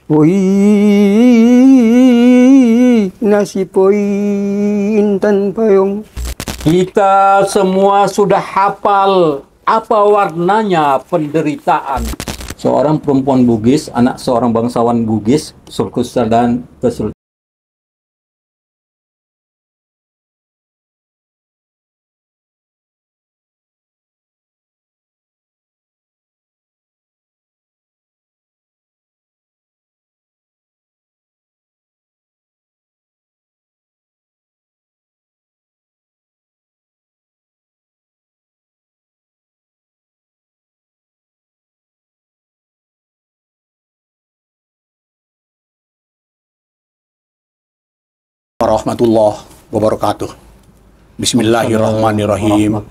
Woi, nasi poi intan payung. Kita semua sudah hafal apa warnanya penderitaan. Seorang perempuan Bugis, anak seorang bangsawan Bugis, Sultan Kesultanan. Warahmatullahi wabarakatuh. Bismillahirrahmanirrahim.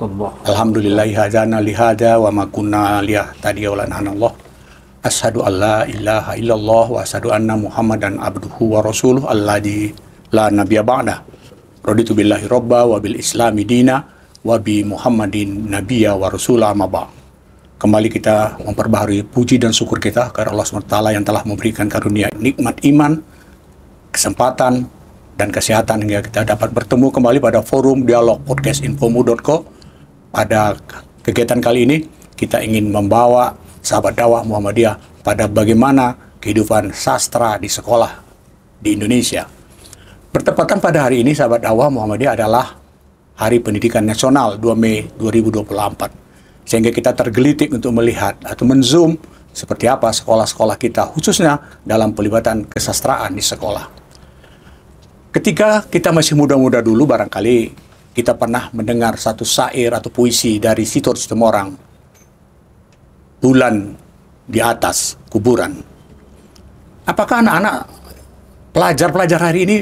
Alhamdulillahi hadana lihada wa ma kunna liyahtadiya lana Allah. Asyhadu an la ilaha illallah wa asyhadu anna Muhammadan abduhu wa rasuluh alladzi la nabiyya ba'da. Raditu billahi robba wa bil islami dina wa bi Muhammadin nabiyya wa rasulah amma ba'd. Kembali kita memperbaharui puji dan syukur kita kepada Allah SWT yang telah memberikan karunia nikmat iman, kesempatan dan kesehatan hingga kita dapat bertemu kembali pada forum dialog podcast infomu.co. Pada kegiatan kali ini kita ingin membawa sahabat dakwah Muhammadiyah pada bagaimana kehidupan sastra di sekolah di Indonesia. Bertepatan pada hari ini sahabat dakwah Muhammadiyah adalah Hari Pendidikan Nasional 2 Mei 2024. Sehingga kita tergelitik untuk melihat atau menzoom seperti apa sekolah-sekolah kita khususnya dalam pelibatan kesastraan di sekolah. Ketika kita masih muda-muda dulu, barangkali kita pernah mendengar satu syair atau puisi dari Sitor Situmorang, Bulan di Atas Kuburan. Apakah anak-anak pelajar-pelajar hari ini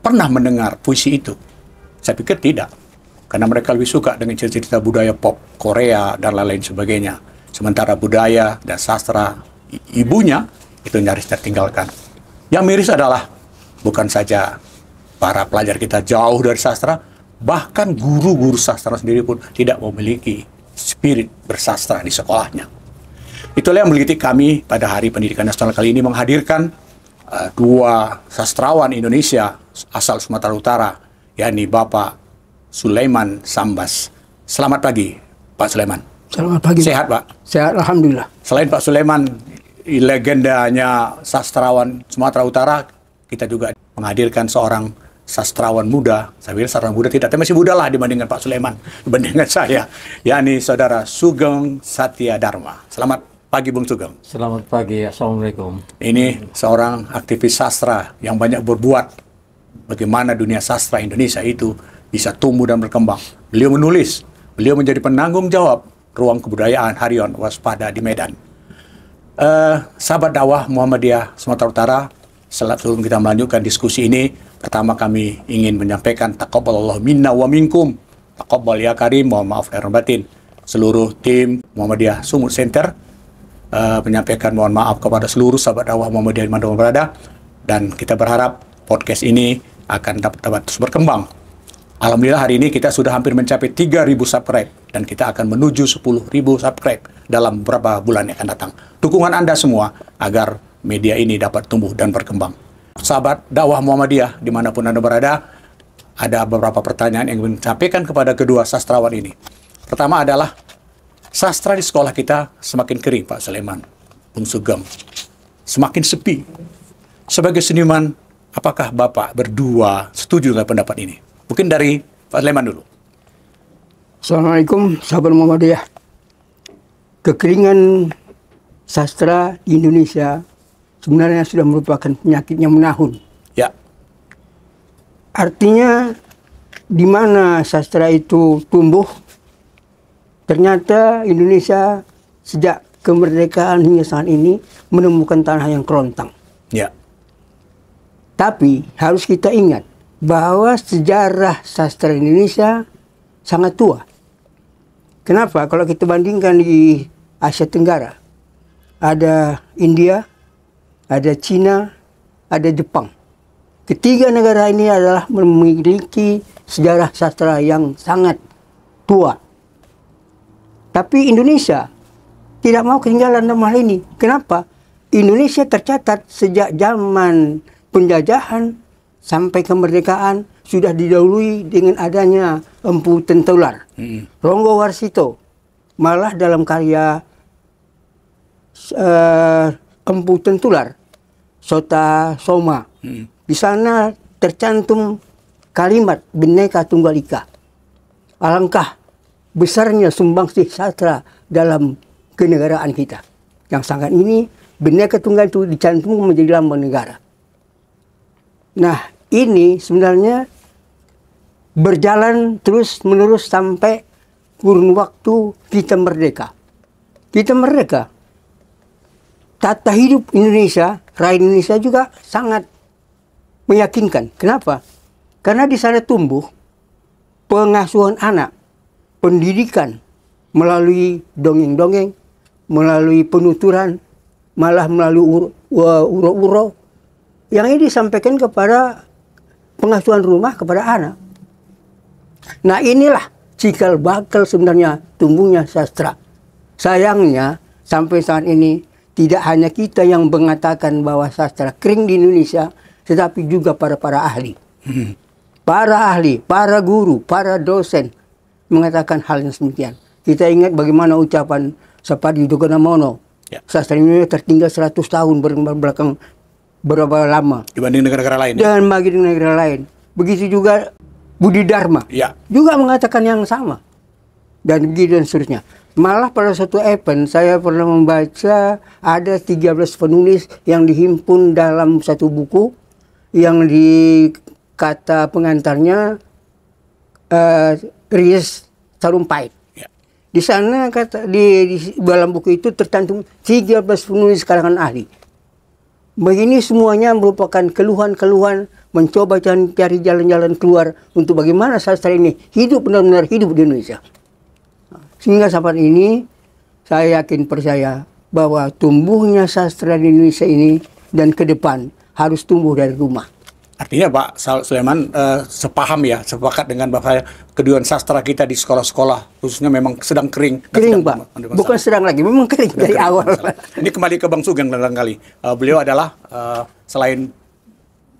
pernah mendengar puisi itu? Saya pikir tidak, karena mereka lebih suka dengan cerita-cerita budaya pop Korea dan lain-lain sebagainya. Sementara budaya dan sastra ibunya itu nyaris tertinggalkan. Yang miris adalah bukan saja para pelajar kita jauh dari sastra, bahkan guru-guru sastra sendiri pun tidak memiliki spirit bersastra di sekolahnya. Itulah yang menggelitik kami pada Hari Pendidikan Nasional kali ini menghadirkan dua sastrawan Indonesia asal Sumatera Utara, yakni Bapak Sulaiman Sambas. Selamat pagi, Pak Sulaiman. Selamat pagi. Sehat, Pak? Sehat, alhamdulillah. Selain Pak Sulaiman, legendanya sastrawan Sumatera Utara, kita juga menghadirkan seorang sastrawan muda. Saya bilang sastrawan muda tidak, tapi masih muda lah dibandingkan Pak Sulaiman, dibandingkan saya, yakni Saudara Sugeng Satya Dharma. Selamat pagi, Bung Sugeng. Selamat pagi, Assalamualaikum. Ini seorang aktivis sastra yang banyak berbuat bagaimana dunia sastra Indonesia itu bisa tumbuh dan berkembang. Beliau menulis, beliau menjadi penanggung jawab Ruang Kebudayaan Harion Waspada di Medan. Sahabat dakwah Muhammadiyah Sumatera Utara, sebelum kita melanjutkan diskusi ini, pertama kami ingin menyampaikan taqabbalallahu minna wa minkum. Taqabbal ya karim, mohon maaf lahir batin. Seluruh tim Muhammadiyah Sumut Center menyampaikan mohon maaf kepada seluruh sahabat dakwah Muhammadiyah di mana berada, dan kita berharap podcast ini akan dapat terus berkembang. Alhamdulillah hari ini kita sudah hampir mencapai 3.000 subscribe dan kita akan menuju 10.000 subscribe dalam beberapa bulan yang akan datang. Dukungan Anda semua agar media ini dapat tumbuh dan berkembang. Sahabat dakwah Muhammadiyah dimanapun Anda berada, ada beberapa pertanyaan yang ingin disampaikan kepada kedua sastrawan ini. Pertama adalah, sastra di sekolah kita semakin kering, Pak Sulaiman, Bung Sugeng, semakin sepi. Sebagai seniman, apakah Bapak berdua setuju dengan pendapat ini? Mungkin dari Pak Sulaiman dulu. Assalamualaikum, sahabat Muhammadiyah. Kekeringan sastra di Indonesia sebenarnya sudah merupakan penyakit yang menahun. Ya. Artinya, di mana sastra itu tumbuh, ternyata Indonesia sejak kemerdekaan hingga saat ini menemukan tanah yang kerontang. Ya. Tapi harus kita ingat bahwa sejarah sastra Indonesia sangat tua. Kenapa? Kalau kita bandingkan di Asia Tenggara, ada India, ada Cina, ada Jepang. Ketiga negara ini adalah memiliki sejarah sastra yang sangat tua. Tapi Indonesia tidak mau ketinggalan dalam hal ini. Kenapa? Indonesia tercatat sejak zaman penjajahan sampai kemerdekaan sudah didahului dengan adanya Empu Tentular. Ronggo Warsito malah dalam karya Empu Tentular, Sota Soma, di sana tercantum kalimat Bhinneka Tunggal Ika. Alangkah besarnya sumbangsih sastra dalam kenegaraan kita. Yang sangat ini, Bhinneka Tunggal itu dicantumkan menjadi lambang negara. Nah, ini sebenarnya berjalan terus-menerus sampai kurun waktu kita merdeka. Kita merdeka. Tata hidup Indonesia, rakyat Indonesia juga sangat meyakinkan. Kenapa? Karena di sana tumbuh pengasuhan anak, pendidikan melalui dongeng-dongeng, melalui penuturan, malah melalui uro-uro yang ini disampaikan kepada pengasuhan rumah kepada anak. Nah, inilah cikal bakal sebenarnya tumbuhnya sastra. Sayangnya sampai saat ini tidak hanya kita yang mengatakan bahwa sastra kering di Indonesia, tetapi juga para ahli. Para ahli, para guru, para dosen mengatakan hal yang demikian. Kita ingat bagaimana ucapan Sapadi Djogonamono, sastra Indonesia tertinggal 100 tahun belakang berapa lama dibanding negara-negara lain. Dan bagi negara lain. Begitu juga Budi Dharma juga mengatakan yang sama. Dan begitu dan seterusnya. Malah pada suatu event saya pernah membaca ada 13 penulis yang dihimpun dalam satu buku yang di kata pengantarnya Ries Sarumpait. Di sana kata di dalam buku itu tercantum 13 penulis kalangan ahli. Begini semuanya merupakan keluhan-keluhan, mencoba cari jalan-jalan keluar untuk bagaimana sastra ini hidup benar-benar hidup di Indonesia. Sehingga sampai ini saya yakin percaya bahwa tumbuhnya sastra di Indonesia ini dan ke depan harus tumbuh dari rumah. Artinya Pak Sulaiman sepaham ya, sepakat dengan bahwa kedudukan sastra kita di sekolah-sekolah khususnya memang sedang kering. Kering Pak, bukan sedang lagi, memang kering dari awal. Ini kembali ke Bang Sugeng barangkali. Beliau adalah selain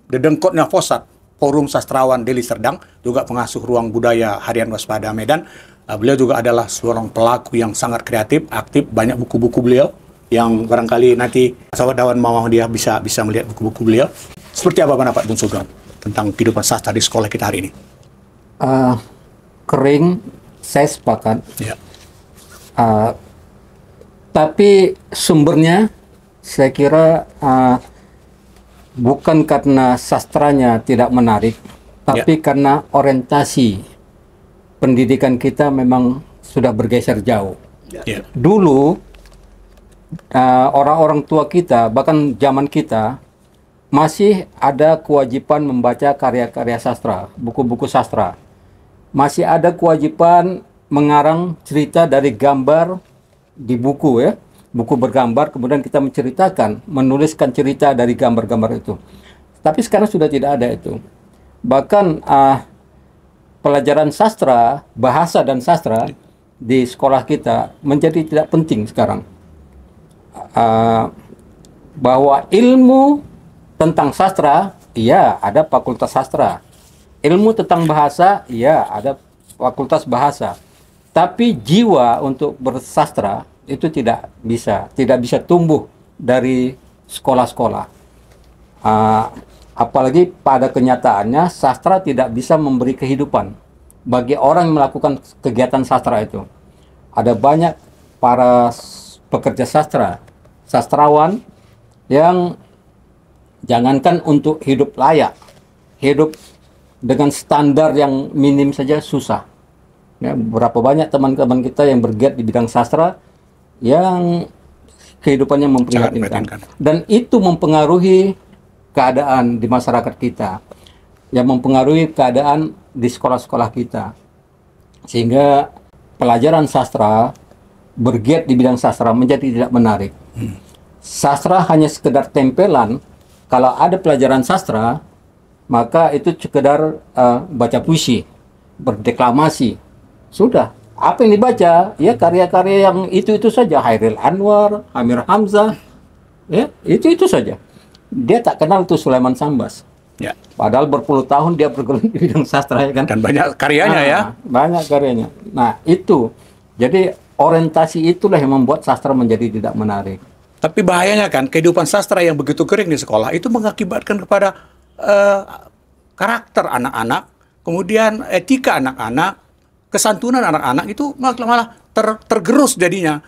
Dedengkotnya Fosat, Forum Sastrawan Deli Serdang, juga pengasuh Ruang Budaya Harian Waspada Medan. Beliau juga adalah seorang pelaku yang sangat kreatif, aktif, banyak buku-buku beliau yang barangkali nanti sahabat Dawan mau dia bisa melihat buku-buku beliau. Seperti apa pendapat Bung Sugeng tentang kehidupan sastra di sekolah kita hari ini? Kering, saya sepakat. Ya. Tapi sumbernya saya kira bukan karena sastranya tidak menarik, tapi karena orientasi pendidikan kita memang sudah bergeser jauh. Ya. Dulu orang-orang tua kita, bahkan zaman kita, masih ada kewajiban membaca karya-karya sastra, buku-buku sastra. Masih ada kewajiban mengarang cerita dari gambar di buku ya. Buku bergambar, kemudian kita menceritakan, menuliskan cerita dari gambar-gambar itu. Tapi sekarang sudah tidak ada itu. Bahkan pelajaran sastra, bahasa dan sastra di sekolah kita menjadi tidak penting sekarang. Bahwa ilmu tentang sastra, iya ada fakultas sastra. Ilmu tentang bahasa, iya ada fakultas bahasa. Tapi jiwa untuk bersastra itu tidak bisa tumbuh dari sekolah-sekolah. Apalagi pada kenyataannya sastra tidak bisa memberi kehidupan bagi orang yang melakukan kegiatan sastra itu. Ada banyak para pekerja sastra, sastrawan yang jangankan untuk hidup layak, hidup dengan standar yang minim saja susah. Ya, berapa banyak teman-teman kita yang bergiat di bidang sastra yang kehidupannya memprihatinkan. Dan itu mempengaruhi keadaan di masyarakat kita, yang mempengaruhi keadaan di sekolah-sekolah kita. Sehingga pelajaran sastra, bergiat di bidang sastra menjadi tidak menarik. Sastra hanya sekedar tempelan. Kalau ada pelajaran sastra, maka itu sekedar baca puisi, berdeklamasi. Sudah. Apa yang dibaca? Ya karya-karya yang itu saja. Hairil Anwar, Amir Hamzah, Ya, itu saja. Dia tak kenal tuh Sulaiman Sambas. Ya. Padahal berpuluh tahun dia bergelut di bidang sastra ya kan. Dan banyak karyanya ya. Banyak karyanya. Nah, itu. Jadi orientasi itulah yang membuat sastra menjadi tidak menarik. Tapi bahayanya kan kehidupan sastra yang begitu kering di sekolah itu mengakibatkan kepada karakter anak-anak, kemudian etika anak-anak, kesantunan anak-anak itu malah tergerus jadinya.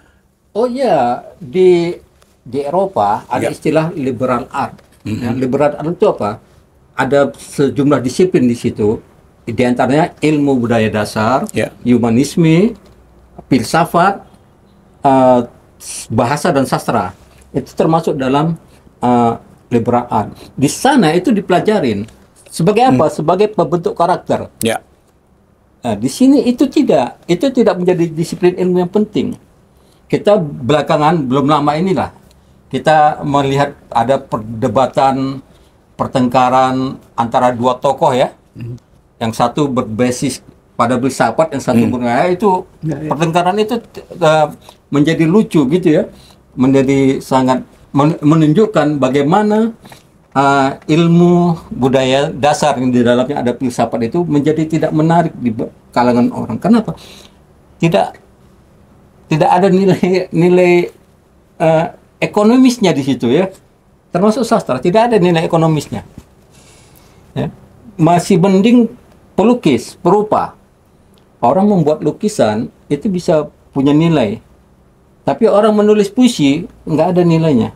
Oh iya, di Eropa ada istilah liberal art. Ya, liberal art itu apa? Ada sejumlah disiplin di situ. Di antaranya ilmu budaya dasar, humanisme, filsafat, bahasa dan sastra. Itu termasuk dalam liberal art. Di sana itu dipelajarin sebagai apa? Sebagai pembentuk karakter. Ya. Nah, di sini itu tidak menjadi disiplin ilmu yang penting. Kita belakangan belum lama inilah kita melihat ada perdebatan pertengkaran antara dua tokoh ya. Yang satu berbasis pada filsafat, yang satu itu pertengkaran itu menjadi lucu gitu ya. Menjadi sangat menunjukkan bagaimana ilmu budaya dasar yang di dalamnya ada filsafat itu menjadi tidak menarik di kalangan orang. Kenapa? Tidak ada nilai ekonomisnya di situ ya. Termasuk sastra tidak ada nilai ekonomisnya. Ya. Masih mending pelukis, perupa. Orang membuat lukisan itu bisa punya nilai. Tapi orang menulis puisi nggak ada nilainya.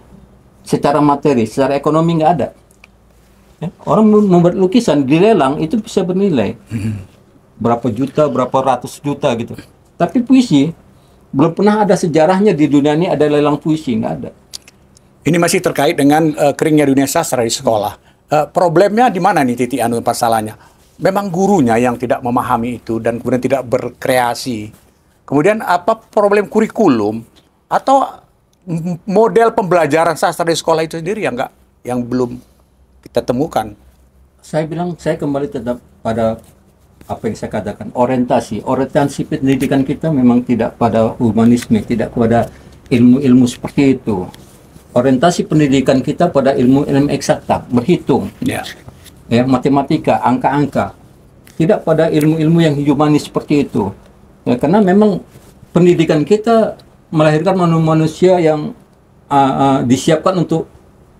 Secara materi, secara ekonomi nggak ada. Ya. Orang membuat lukisan dilelang itu bisa bernilai. Berapa juta, berapa ratus juta gitu. Tapi puisi belum pernah ada sejarahnya di dunia ini ada lelang puisi, nggak ada. Ini masih terkait dengan keringnya dunia sastra di sekolah. Problemnya di mana nih titik masalahnya? Memang gurunya yang tidak memahami itu dan kemudian tidak berkreasi. Kemudian apa problem kurikulum atau model pembelajaran sastra di sekolah itu sendiri yang belum kita temukan? Saya kembali tetap pada apa yang saya katakan, orientasi pendidikan kita memang tidak pada humanisme, tidak pada ilmu-ilmu seperti itu. Orientasi pendidikan kita pada ilmu eksakta, berhitung, ya, matematika, angka-angka, tidak pada ilmu-ilmu yang humanis seperti itu. Ya, karena memang pendidikan kita melahirkan manusia yang disiapkan untuk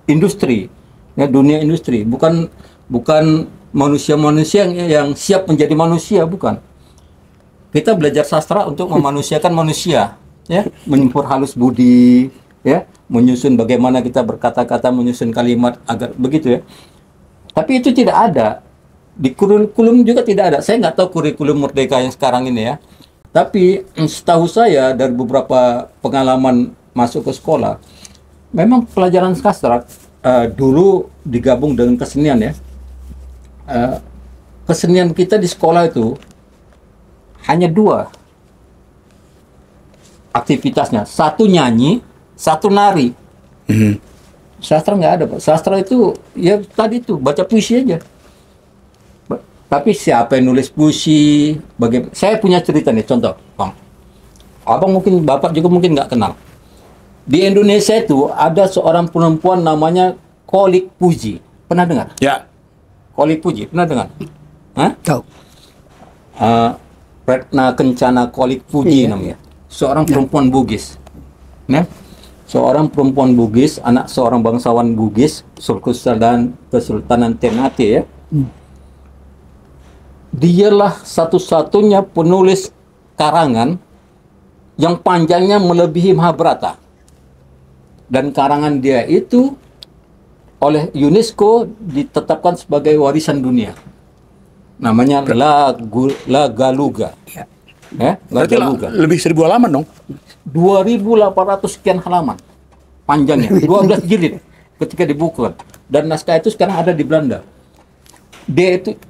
industri, ya, dunia industri, bukan manusia-manusia yang siap menjadi manusia, bukan. Kita belajar sastra untuk memanusiakan manusia, ya, menyempur halus budi, ya, menyusun bagaimana kita berkata-kata, menyusun kalimat agar begitu ya. Tapi itu tidak ada di kurikulum juga tidak ada. Saya nggak tahu kurikulum Merdeka yang sekarang ini ya. Tapi setahu saya dari beberapa pengalaman masuk ke sekolah, memang pelajaran sastra dulu digabung dengan kesenian ya. Kesenian kita di sekolah itu hanya dua aktivitasnya, satu nyanyi, satu nari. Sastra nggak ada, Pak. Sastra itu ya tadi tuh baca puisi aja. Tapi siapa yang nulis puisi? Saya punya cerita nih, contoh, Bang. Abang mungkin, Bapak juga mungkin nggak kenal. Di Indonesia itu ada seorang perempuan namanya Qolik Puji. Pernah dengar? Ya. Qolik Puji, pernah dengar? Hah? Tahu. Retna Kencana Qolik Puji namanya. Seorang perempuan Bugis. Nah, seorang perempuan Bugis, anak seorang bangsawan Bugis, Kesultanan Ternate ya. Dialah satu-satunya penulis karangan yang panjangnya melebihi Mahabharata. Dan karangan dia itu oleh UNESCO ditetapkan sebagai warisan dunia. Namanya La Galuga. Ya, berarti lebih 1000 halaman dong. 2.800 sekian halaman panjangnya, 12 jilid ketika dibukukan. Dan naskah itu sekarang ada di Belanda.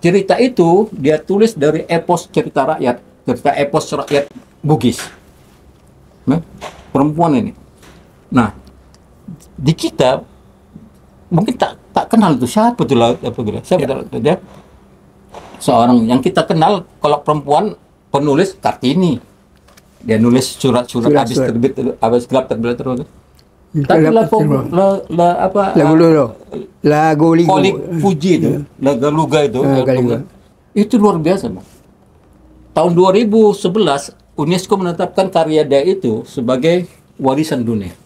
Cerita itu dia tulis dari epos cerita rakyat Bugis. Nah, perempuan ini. Nah, di kita mungkin tak kenal itu siapa tuh dia. Seorang yang kita kenal kalau perempuan penulis Kartini. Dia nulis surat-surat habis gelap terbit terus. Tapi lagu Kolik Fuji itu, Laga-Luga itu, itu luar biasa, Bang. Tahun 2011 UNESCO menetapkan karya dia itu sebagai warisan dunia.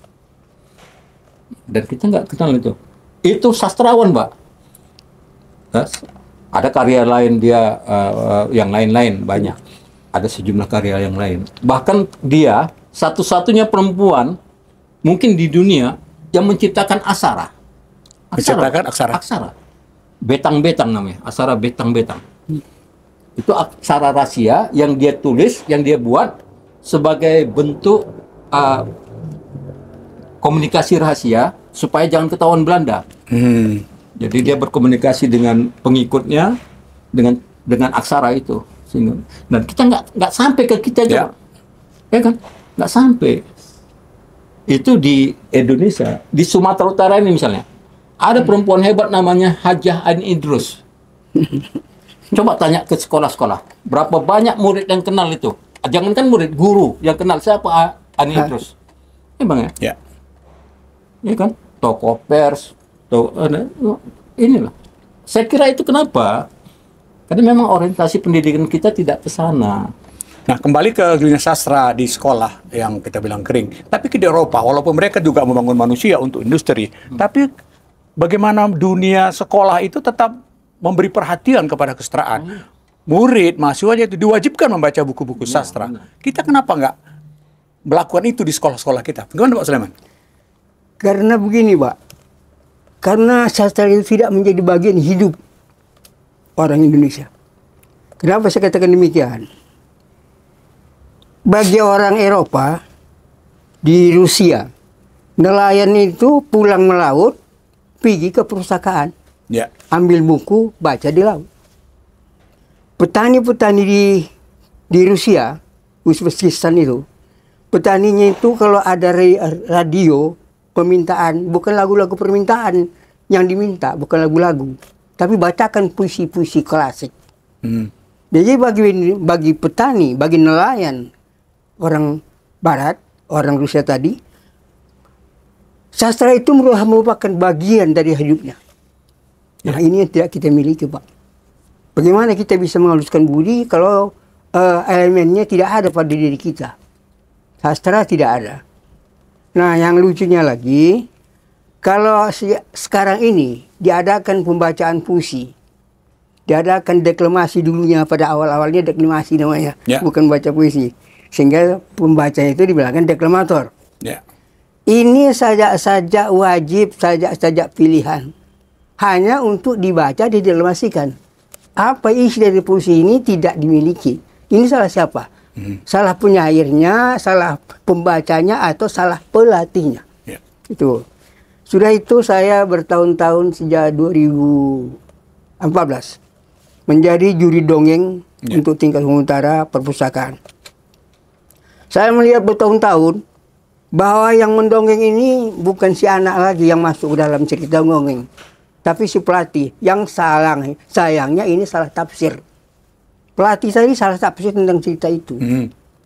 Dan kita nggak kenal itu. Itu sastrawan, Pak. Ada karya lain dia, yang lain-lain banyak. Ada sejumlah karya yang lain. Bahkan dia satu-satunya perempuan mungkin di dunia yang menciptakan aksara. Menciptakan aksara. Aksara. Betang-betang namanya. Aksara betang-betang. Itu aksara rahasia yang dia tulis, yang dia buat sebagai bentuk komunikasi rahasia supaya jangan ketahuan Belanda. Jadi dia berkomunikasi dengan pengikutnya dengan aksara itu. Dan kita nggak sampai ke kita juga, ya kan? Nggak sampai. Itu di Indonesia, di Sumatera Utara ini misalnya, ada perempuan hebat namanya Hajah Ani Idrus. Coba tanya ke sekolah-sekolah, berapa banyak murid yang kenal itu? Jangankan murid, guru yang kenal siapa Ani Idrus. Ya Bang ya? Ini kan tokoh pers, inilah. Saya kira itu kenapa? Karena memang orientasi pendidikan kita tidak ke sana. Nah, kembali ke dunia sastra di sekolah yang kita bilang kering. Tapi di Eropa, walaupun mereka juga membangun manusia untuk industri, tapi bagaimana dunia sekolah itu tetap memberi perhatian kepada kesetaraan. Murid, mahasiswanya itu diwajibkan membaca buku-buku sastra. Kita kenapa nggak melakukan itu di sekolah-sekolah kita? Bagaimana Pak Sulaiman? Karena begini, Pak. Karena sastra itu tidak menjadi bagian hidup orang Indonesia. Kenapa saya katakan demikian? Bagi orang Eropa, di Rusia, nelayan itu pulang melaut, pergi ke perpustakaan, ambil buku, baca di laut. Petani-petani di Rusia, Uzbekistan itu, petaninya itu kalau ada radio, permintaan, bukan lagu-lagu permintaan yang diminta, bukan lagu-lagu, tapi bacakan puisi-puisi klasik. Jadi bagi petani, bagi nelayan, orang Barat, orang Rusia tadi, sastra itu merupakan bagian dari hidupnya. Nah, ini yang tidak kita miliki, Pak. Bagaimana kita bisa menghaluskan budi kalau elemennya tidak ada pada diri kita? Sastra tidak ada. Nah, yang lucunya lagi, kalau sekarang ini diadakan pembacaan puisi, diadakan deklamasi dulunya, pada awal-awalnya deklamasi namanya, bukan baca puisi. Sehingga pembaca itu dibilangkan deklamator. Ini saja wajib saja pilihan. Hanya untuk dibaca, dideklamasikan. Apa isi dari puisi ini tidak dimiliki. Ini salah siapa? Salah penyairnya, salah pembacanya, atau salah pelatihnya. Itu. Sudah itu saya bertahun-tahun sejak 2014 menjadi juri dongeng untuk tingkat utara perpustakaan. Saya melihat bertahun-tahun bahwa yang mendongeng ini bukan si anak lagi yang masuk ke dalam cerita dongeng, tapi si pelatih yang sayangnya ini salah tafsir. Pelatih tadi salah tafsir tentang cerita itu.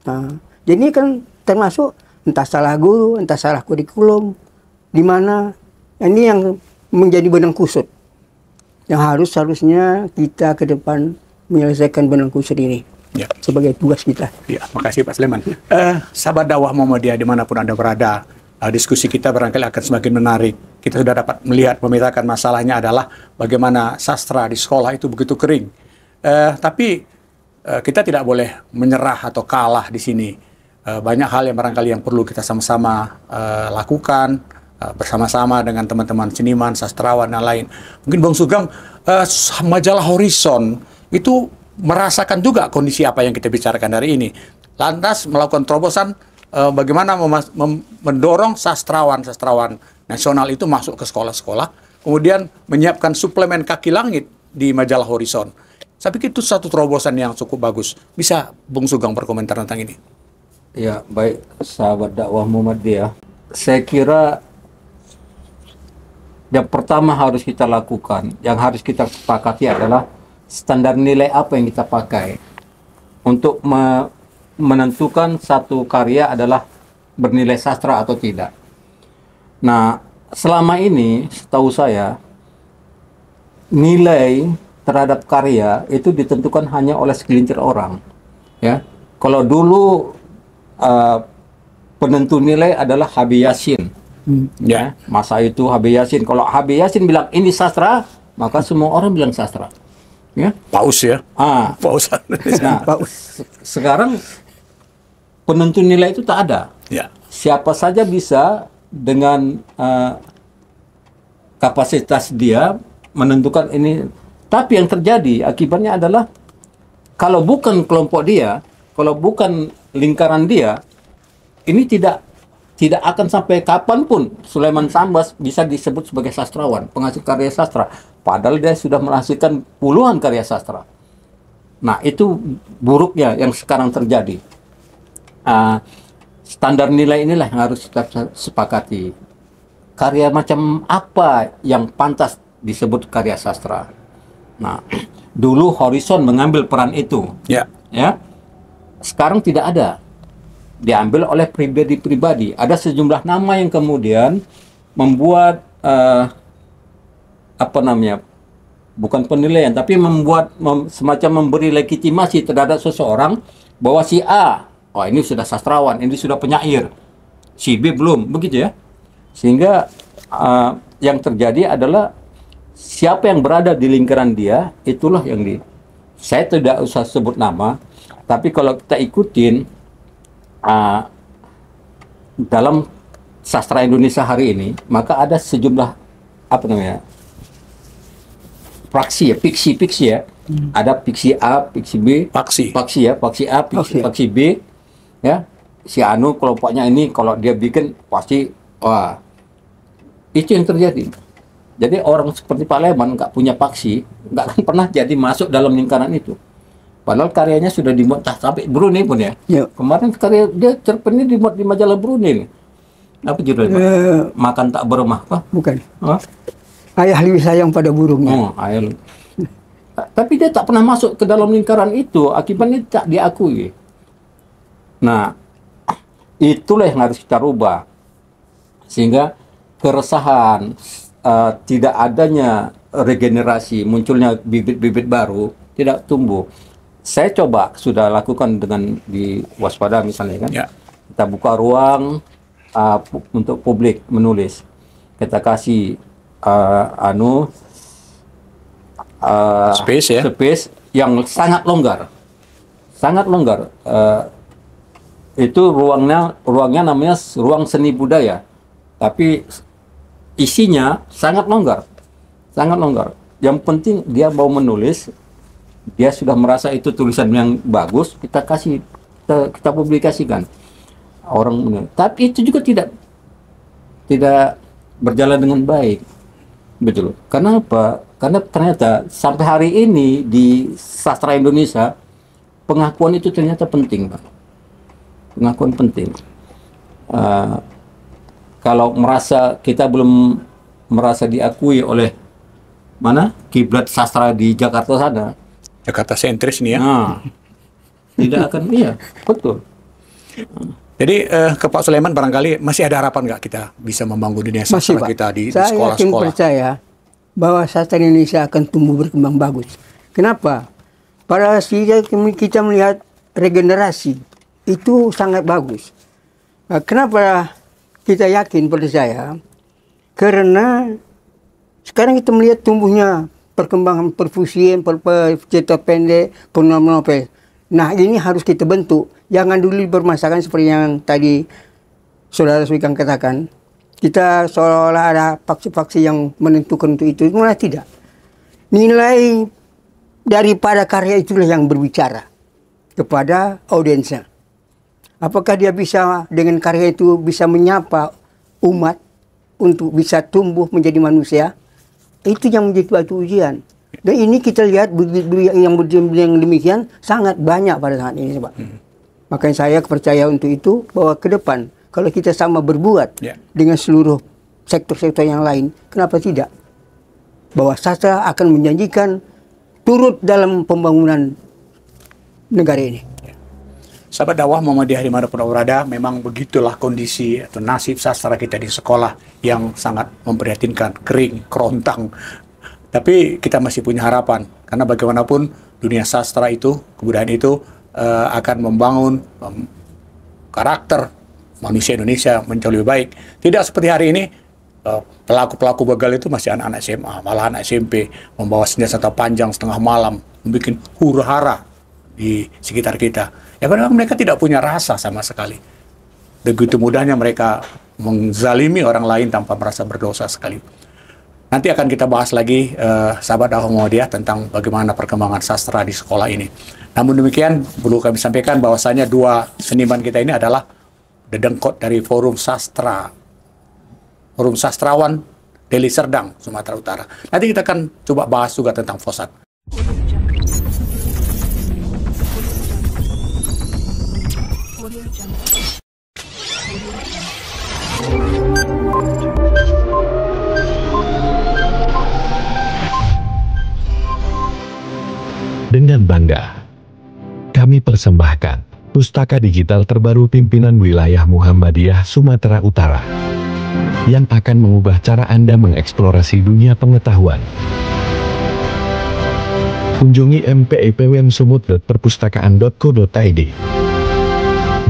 Nah, jadi kan termasuk entah salah guru, entah salah kurikulum, di mana ini yang menjadi benang kusut yang harusnya kita ke depan menyelesaikan benang kusut ini. Sebagai tugas kita. Makasih Pak Sulaiman. Sahabat dakwah Muhammadiyah dimanapun Anda berada, diskusi kita barangkali akan semakin menarik. Kita sudah dapat melihat memetakan masalahnya adalah bagaimana sastra di sekolah itu begitu kering. Tapi kita tidak boleh menyerah atau kalah di sini. Banyak hal yang barangkali yang perlu kita sama-sama lakukan bersama-sama dengan teman-teman seniman, sastrawan, dan lain. Mungkin Bang Sugeng, majalah Horizon itu merasakan juga kondisi apa yang kita bicarakan hari ini. Lantas melakukan terobosan bagaimana mendorong sastrawan nasional itu masuk ke sekolah-sekolah, kemudian menyiapkan suplemen kaki langit di majalah Horizon. Saya pikir itu satu terobosan yang cukup bagus. Bisa Bung Sugeng berkomentar tentang ini? Ya, baik sahabat dakwah Muhammadiyah. Saya kira yang pertama harus kita lakukan, yang harus kita sepakati adalah standar nilai apa yang kita pakai untuk menentukan satu karya adalah bernilai sastra atau tidak. Nah, selama ini setahu saya nilai terhadap karya itu ditentukan hanya oleh segelintir orang. Ya, kalau dulu penentu nilai adalah Habib Yasin. Ya, masa itu Habib Yasin. Kalau Habib Yasin bilang ini sastra, maka semua orang bilang sastra. Ya, Paus ya. Paus. Nah, sekarang penentu nilai itu tak ada. Ya. Siapa saja bisa dengan kapasitas dia menentukan ini. Tapi yang terjadi akibatnya adalah kalau bukan kelompok dia, kalau bukan lingkaran dia, ini tidak akan sampai kapanpun Sulaiman Sambas bisa disebut sebagai sastrawan, penghasil karya sastra. Padahal dia sudah menghasilkan puluhan karya sastra. Nah, itu buruknya yang sekarang terjadi. Standar nilai inilah yang harus kita sepakati. Karya macam apa yang pantas disebut karya sastra? Nah, dulu Horizon mengambil peran itu. Ya. Ya. Sekarang tidak ada. Diambil oleh pribadi-pribadi. Ada sejumlah nama yang kemudian membuat bukan penilaian, tapi membuat semacam memberi legitimasi terhadap seseorang bahwa si A, oh ini sudah sastrawan, ini sudah penyair, si B belum, begitu ya. Sehingga yang terjadi adalah siapa yang berada di lingkaran dia, itulah yang saya tidak usah sebut nama, tapi kalau kita ikutin dalam sastra Indonesia hari ini, maka ada sejumlah fraksi ya, fiksi ya. Ada fiksi A, fiksi B, faksi A, faksi B, ya. Si Anu kelompoknya ini kalau dia bikin pasti itu yang terjadi. Jadi orang seperti Pak Leman nggak punya faksi, nggak akan pernah jadi masuk dalam lingkaran itu. Padahal karyanya sudah dimuat sampai Brunei pun ya. Kemarin karya dia cerpennya dimuat di majalah Brunei. Apa judulnya? Makan tak beremah, apa? Bukan. Ayah lebih sayang pada burungnya. Ayah. Tapi dia tak pernah masuk ke dalam lingkaran itu, akibatnya tak diakui. Nah, itulah yang harus kita rubah. Sehingga keresahan, tidak adanya regenerasi, munculnya bibit-bibit baru, tidak tumbuh. Saya coba sudah lakukan dengan di Waspada misalnya kan. Ya. Kita buka ruang untuk publik menulis. Kita kasih space yang sangat longgar. Sangat longgar. Itu ruangnya namanya ruang seni budaya. Tapi isinya sangat longgar. Sangat longgar. Yang penting dia mau menulis, dia sudah merasa itu tulisan yang bagus, kita kasih, kita publikasikan. Orang menulis. Tapi itu juga tidak berjalan dengan baik. Betul. Karena apa? Karena ternyata sampai hari ini di sastra Indonesia pengakuan itu ternyata penting, Pak. Pengakuan penting. Kalau kita belum merasa diakui oleh kiblat sastra di Jakarta sana, Jakarta sentris nih ya. Tidak akan, iya, betul. Jadi ke Pak Sulaiman barangkali masih ada harapan nggak kita bisa membangun dunia sastra kita di sekolah-sekolah? Saya yakin percaya bahwa sastra Indonesia akan tumbuh berkembang bagus. Kenapa? Pada saat kita melihat regenerasi itu sangat bagus. Kenapa kita yakin percaya? Karena sekarang kita melihat tumbuhnya perkembangan perfusian, cerita pendek, novel. Nah, ini harus kita bentuk. Jangan dulu bermasakan seperti yang tadi Saudara Sugeng katakan. Kita seolah-olah ada faksi-faksi yang menentukan untuk itu. Malah tidak. Nilai daripada karya itulah yang berbicara kepada audiensnya. Apakah dia bisa dengan karya itu bisa menyapa umat untuk bisa tumbuh menjadi manusia? Itu yang menjadi batu ujian. Dan ini kita lihat yang demikian sangat banyak pada saat ini, Pak. Makanya saya percaya untuk itu bahwa ke depan kalau kita sama berbuat dengan seluruh sektor-sektor yang lain, kenapa tidak? Bahwa sastra akan menjanjikan turut dalam pembangunan negara ini. Sahabat dakwah Muhammadiyah dimanapun berada, memang begitulah kondisi atau nasib sastra kita di sekolah yang sangat memprihatinkan, kering, kerontang. Tapi kita masih punya harapan, karena bagaimanapun dunia sastra itu, kebudayaan itu akan membangun karakter manusia Indonesia menjadi lebih baik. Tidak seperti hari ini, pelaku-pelaku begal itu masih anak-anak SMA, malah anak SMP, membawa senjata panjang setengah malam, membuat huru-hara di sekitar kita. Ya karena mereka tidak punya rasa sama sekali. Begitu mudahnya mereka menzalimi orang lain tanpa merasa berdosa sekali. Nanti akan kita bahas lagi, sahabat dakwah Muhammadiyah, tentang bagaimana perkembangan sastra di sekolah ini. Namun demikian, perlu kami sampaikan bahwasanya dua seniman kita ini adalah dedengkot dari Forum Sastrawan Deli Serdang, Sumatera Utara. Nanti kita akan coba bahas juga tentang FOSAT. Dengan bangga, kami persembahkan pustaka digital terbaru pimpinan wilayah Muhammadiyah Sumatera Utara yang akan mengubah cara Anda mengeksplorasi dunia pengetahuan. Kunjungi mpipwmsumut.perpustakaan.co.id.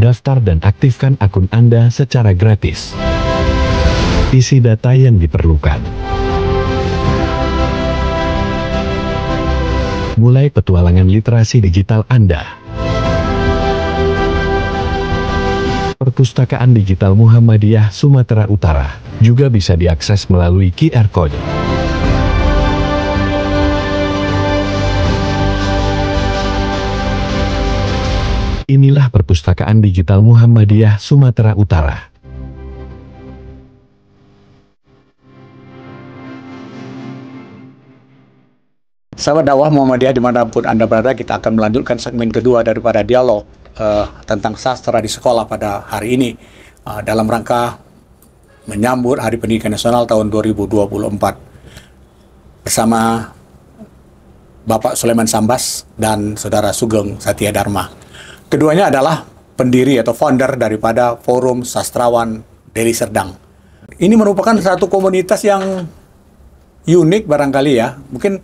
Daftar dan aktifkan akun Anda secara gratis. Isi data yang diperlukan. Mulai petualangan literasi digital Anda. Perpustakaan Digital Muhammadiyah Sumatera Utara juga bisa diakses melalui QR Code. Inilah Perpustakaan Digital Muhammadiyah Sumatera Utara. Sahabat dakwah Muhammadiyah dimanapun Anda berada, kita akan melanjutkan segmen kedua daripada dialog tentang sastra di sekolah pada hari ini, dalam rangka menyambut Hari Pendidikan Nasional tahun 2024 bersama Bapak Sulaiman Sambas dan Saudara Sugeng Satya Dharma. Keduanya adalah pendiri atau founder daripada Forum Sastrawan Deli Serdang. Ini merupakan satu komunitas yang unik barangkali ya, mungkin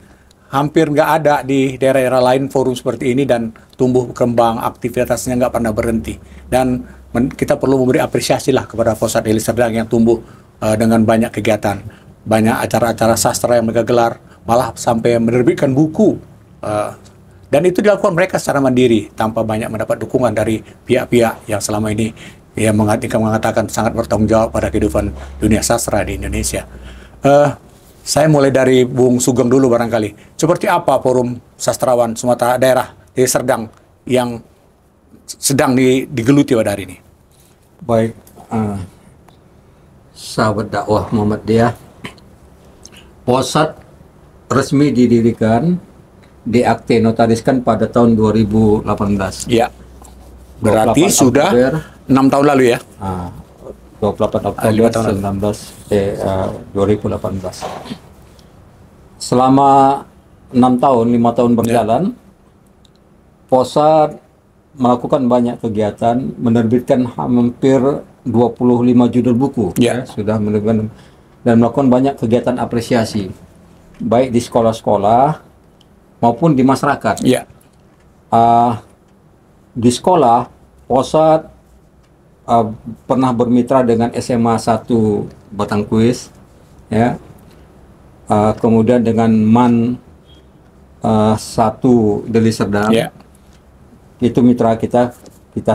hampir nggak ada di daerah-daerah lain forum seperti ini, dan tumbuh berkembang, aktivitasnya nggak pernah berhenti. Dan kita perlu memberi apresiasi lah kepada FOSAT Deli Serdang yang tumbuh dengan banyak kegiatan, banyak acara-acara sastra yang mereka gelar, malah sampai menerbitkan buku. Dan itu dilakukan mereka secara mandiri, tanpa banyak mendapat dukungan dari pihak-pihak yang selama ini yang mengatakan sangat bertanggung jawab pada kehidupan dunia sastra di Indonesia. Saya mulai dari Bung Sugeng dulu barangkali. Seperti apa Forum Sastrawan Sumatera Daerah Deli Serdang yang sedang digeluti pada hari ini? Baik, sahabat dakwah Muhammadiyah, FOSAT resmi didirikan, diakte notariskan pada tahun 2018. Ya, berarti sudah 6 tahun lalu ya? 28 Oktober 2018. Selama 6 tahun, 5 tahun berjalan, FOSAT melakukan banyak kegiatan, menerbitkan hampir 25 judul buku, sudah menerbitkan, dan melakukan banyak kegiatan apresiasi, baik di sekolah-sekolah maupun di masyarakat. Di sekolah, FOSAT pernah bermitra dengan SMA 1 Batangkuis, ya, kemudian dengan MAN 1 Deli Serdang. Itu mitra kita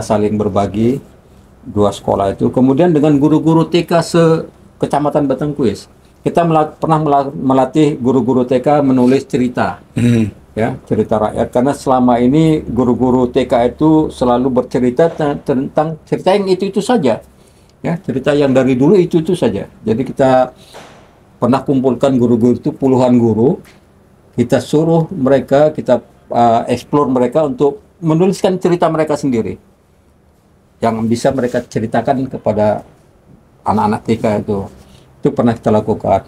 saling berbagi dua sekolah itu. Kemudian dengan guru-guru TK se-Kecamatan Batangkuis, kita pernah melatih guru-guru TK menulis cerita. Ya, cerita rakyat, karena selama ini guru-guru TK itu selalu bercerita tentang cerita yang itu saja, ya, cerita yang dari dulu itu saja. Jadi kita pernah kumpulkan guru-guru itu, puluhan guru, kita suruh mereka, kita explore mereka untuk menuliskan cerita mereka sendiri yang bisa mereka ceritakan kepada anak-anak TK itu pernah kita lakukan.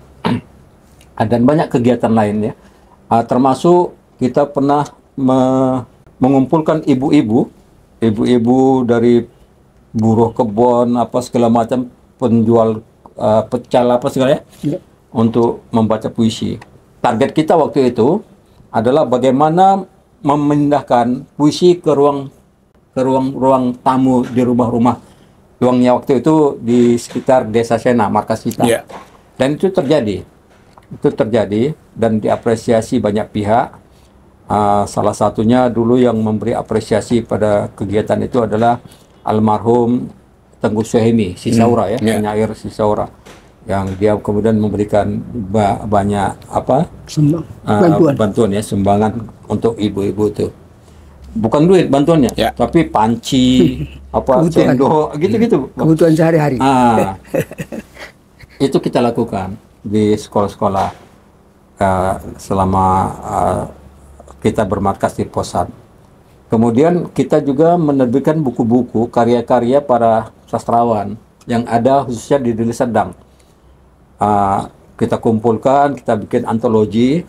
Dan banyak kegiatan lain, ya, termasuk kita pernah mengumpulkan ibu-ibu ibu-ibu dari buruh kebun apa segala macam, penjual pecal apa segala Ya. untuk membaca puisi. Target kita waktu itu adalah bagaimana memindahkan puisi ke ruang tamu di rumah-rumah. Ruangnya waktu itu di sekitar Desa Sena, markas kita. Ya. Dan itu terjadi dan diapresiasi banyak pihak. Salah satunya dulu yang memberi apresiasi pada kegiatan itu adalah almarhum Tengku Suhaimi Sisaura, ya, penyair Sisaura, yang dia kemudian memberikan banyak bantuan ya, sumbangan untuk ibu-ibu itu. Bukan duit bantuannya, Ya. tapi panci, Kebutuhan. sendok, gitu-gitu. Kebutuhan sehari-hari. Itu kita lakukan di sekolah-sekolah selama kita bermarkas di Posat. Kemudian kita juga menerbitkan buku-buku karya-karya para sastrawan yang ada khususnya di Deli Serdang. Kita kumpulkan, kita bikin antologi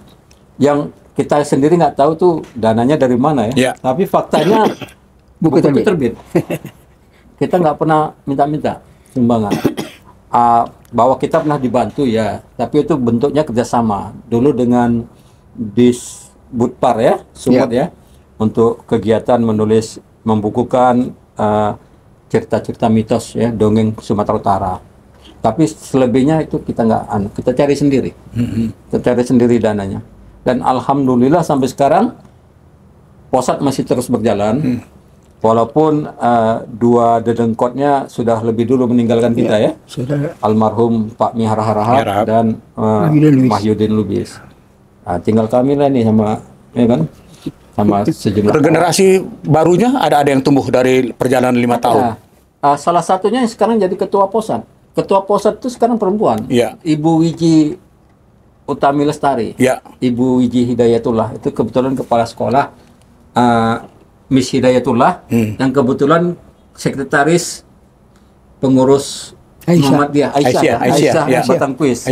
yang kita sendiri nggak tahu tuh dananya dari mana ya. Ya. Tapi faktanya buku terbit. Kita nggak pernah minta-minta sumbangan. Bahwa kita pernah dibantu ya, tapi itu bentuknya kerjasama. Dulu dengan Disbudpar ya, Sumut ya, untuk kegiatan menulis, membukukan cerita-cerita mitos ya, dongeng Sumatera Utara. Tapi selebihnya itu kita nggak, kita cari sendiri. Kita cari sendiri dananya. Dan alhamdulillah sampai sekarang Posat masih terus berjalan. Walaupun dua dedengkotnya sudah lebih dulu meninggalkan kita ya. Sudah. Almarhum Pak Mihar Harahap dan Mahyudin Lubis. Tinggal kami lah nih sama, ya kan, sama sejumlah Regenerasi barunya ada yang tumbuh dari perjalanan 5 tahun. salah satunya yang sekarang jadi ketua Posat. Ketua Posat itu sekarang perempuan. Iya. Ibu Wiji Utami Lestari. Ya. Ibu Wiji Hidayatullah itu kebetulan kepala sekolah, Miss Hidayatullah, yang kebetulan sekretaris pengurus Muhammadiyah Aisyah Batangkuis.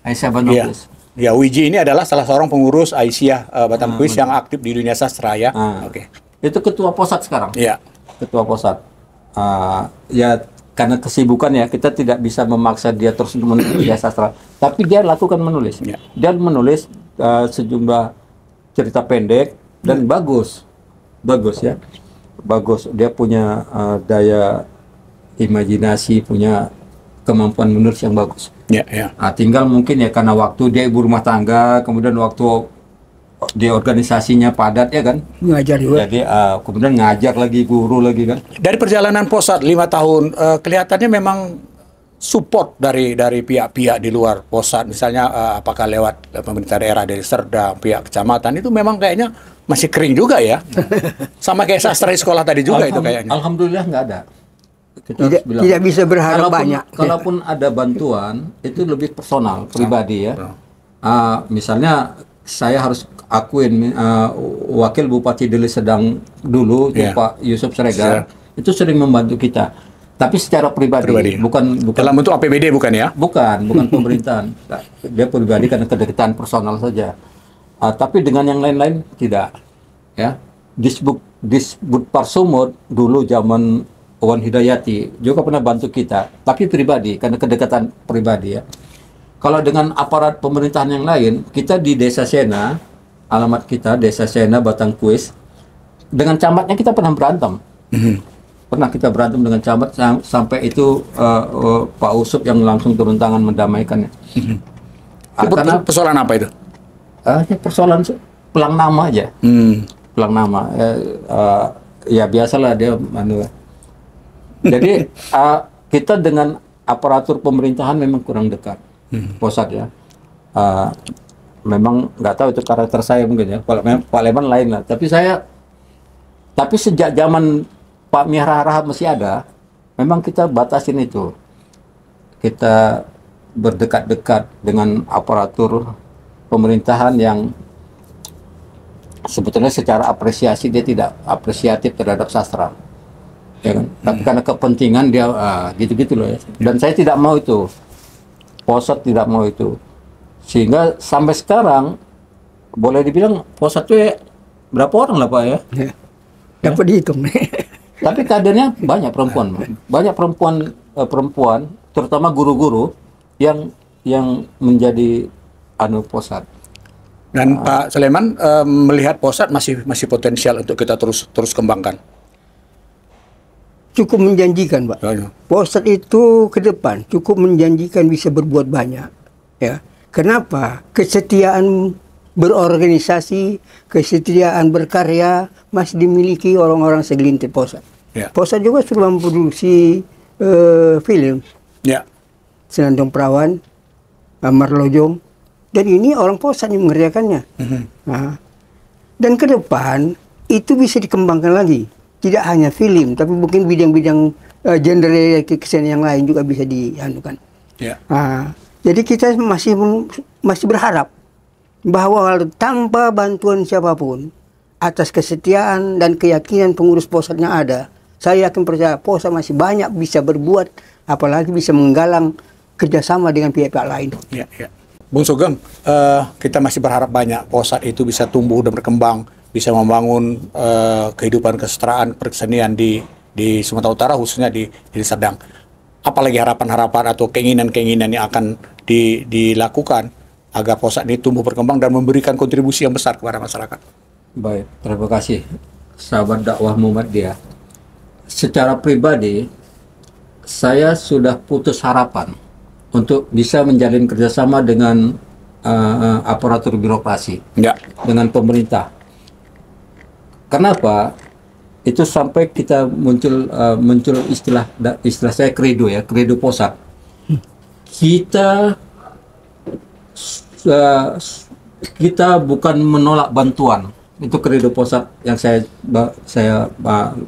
Aisyah Batangkuis. Ya, Wiji ini adalah salah seorang pengurus Aisyah Batangkuis yang aktif di dunia sastra ya. Oke. Itu ketua Posat sekarang. Iya. Ketua Posat. Ya karena kesibukan ya, kita tidak bisa memaksa dia terus menulis sastra. Tapi dia lakukan menulis. Ya. Dia menulis sejumlah cerita pendek dan bagus ya. Bagus. Dia punya daya imajinasi, punya kemampuan menulis yang bagus. Ya. Tinggal mungkin ya karena waktu dia ibu rumah tangga, kemudian waktu dia organisasinya padat ya kan. Ngajar juga. Jadi kemudian ngajar lagi, guru lagi kan. Dari perjalanan Posat 5 tahun, kelihatannya memang support dari pihak-pihak di luar Posat, misalnya apakah lewat pemerintah daerah dari Serdang, pihak kecamatan, itu memang kayaknya masih kering juga ya. Sama kayak sastra di sekolah tadi juga itu kayaknya. Alhamdulillah nggak ada. Kita harus bilang. Tidak bisa berharap banyak. Kalaupun ada bantuan, itu lebih personal, pribadi ya. Misalnya saya harus akuin Wakil Bupati Deli Serdang dulu itu Pak Yusuf Sregar itu sering membantu kita. Tapi secara pribadi. bukan Dalam bentuk APBD bukan ya? Bukan pemerintahan. Dia pribadi karena kedekatan personal saja. Tapi dengan yang lain-lain tidak. Ya. Disbudpar Sumut dulu zaman Wan Hidayati juga pernah bantu kita, tapi pribadi karena kedekatan pribadi ya. Kalau dengan aparat pemerintahan yang lain, kita di Desa Sena, alamat kita Desa Sena Batangkuis, dengan camatnya kita pernah berantem. Pernah kita berantem dengan camat sampai itu Pak Usup yang langsung turun tangan mendamaikannya. Karena persoalan apa itu? Persoalan pelang nama aja. Pelang nama. Ya biasalah dia. Jadi kita dengan aparatur pemerintahan memang kurang dekat. Posat ya. Memang nggak tahu itu karakter saya mungkin ya. Pak Leman lain lah. Tapi sejak zaman Pak Mihar Harahap masih ada, memang kita batasin itu. Kita berdekat-dekat dengan aparatur pemerintahan yang sebetulnya secara apresiasi dia tidak apresiatif terhadap sastra. Ya kan? Tapi karena kepentingan dia gitu-gitu loh ya. Dan saya tidak mau itu. Posat tidak mau itu. Sehingga sampai sekarang boleh dibilang Posat itu ya, berapa orang lah Pak ya? dapat dihitung. Tapi kadernya banyak perempuan, banyak perempuan, terutama guru-guru yang menjadi Posat. Dan Pak Sulaiman melihat Posat masih potensial untuk kita terus kembangkan. Cukup menjanjikan, Pak. Ya. Posat itu ke depan cukup menjanjikan bisa berbuat banyak. Ya, kenapa? Kesetiaan berorganisasi, kesetiaan berkarya masih dimiliki orang-orang segelintir Posat. Ya. Posat juga sudah memproduksi film. Ya. Senandung Perawan, Amar Lojong, dan ini orang Posat yang mengerjakannya. Nah, dan ke depan itu bisa dikembangkan lagi. Tidak hanya film, tapi mungkin bidang-bidang genre kesenian yang lain juga bisa dianukan. Ya. Nah, jadi kita masih berharap bahwa tanpa bantuan siapapun, atas kesetiaan dan keyakinan pengurus Posat yang ada, saya yakin percaya Posat masih banyak bisa berbuat, apalagi bisa menggalang kerjasama dengan pihak-pihak lain. Ya, ya. Bung Sugeng, kita masih berharap banyak Posat itu bisa tumbuh dan berkembang, bisa membangun kehidupan kesetaraan perkesenian di Sumatera Utara, khususnya di Serdang. Apalagi harapan-harapan atau keinginan-keinginan yang akan dilakukan agar Posat ini tumbuh berkembang dan memberikan kontribusi yang besar kepada masyarakat. Baik, terima kasih sahabat dakwah Muhammadiyah. Secara pribadi, saya sudah putus harapan untuk bisa menjalin kerjasama dengan aparatur birokrasi, Ya. dengan pemerintah. Kenapa? Itu sampai kita muncul istilah saya kredo ya, kredo Posat. Kita bukan menolak bantuan. Itu kredo Posat yang saya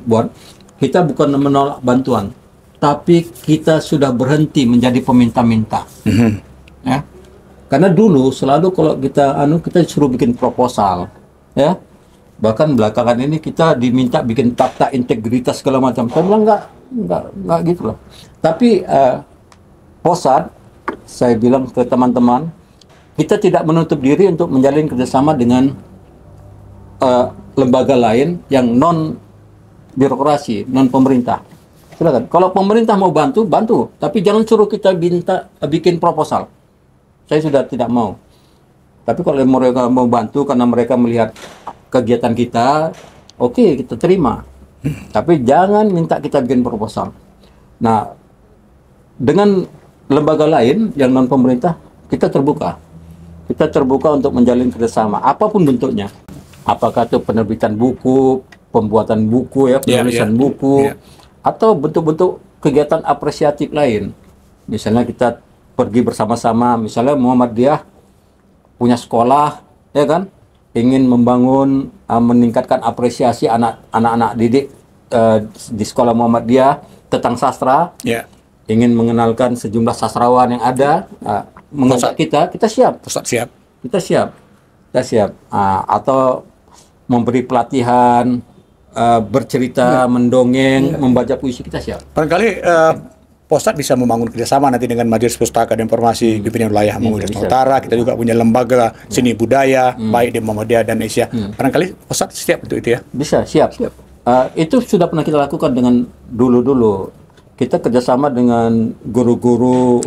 buat. Kita bukan menolak bantuan, tapi kita sudah berhenti menjadi peminta-minta. Ya. Karena dulu selalu kalau kita suruh bikin proposal, ya. Bahkan belakangan ini kita diminta bikin fakta integritas segala macam. Saya bilang enggak gitu loh. Tapi Posat, saya bilang ke teman-teman, kita tidak menutup diri untuk menjalin kerjasama dengan lembaga lain yang non birokrasi, non pemerintah. Silakan. Kalau pemerintah mau bantu, tapi jangan suruh kita bikin proposal. Saya sudah tidak mau. Tapi kalau mereka mau bantu karena mereka melihat kegiatan kita, oke, kita terima. Tapi jangan minta kita bikin proposal. Nah, dengan lembaga lain yang non pemerintah, kita terbuka. Kita terbuka untuk menjalin kerjasama, apapun bentuknya. Apakah itu penerbitan buku, pembuatan buku, penulisan buku, atau bentuk-bentuk kegiatan apresiatif lain. Misalnya kita pergi bersama-sama, misalnya Muhammadiyah punya sekolah, ya kan? Ingin membangun, meningkatkan apresiasi anak-anak didik di sekolah Muhammadiyah tentang sastra, ingin mengenalkan sejumlah sastrawan yang ada, mengajak kita siap. Kita siap. Atau memberi pelatihan, bercerita, mendongeng, membaca puisi, kita siap. Barangkali Posat bisa membangun kerjasama nanti dengan Majelis Pustaka dan Informasi Pimpinan Wilayah Sumatera Utara. Kita juga punya lembaga seni budaya, baik di Muhammadiyah dan Asia. Barangkali Posat siap untuk itu ya? Bisa, siap. Itu sudah pernah kita lakukan dengan dulu-dulu. Kita kerjasama dengan guru-guru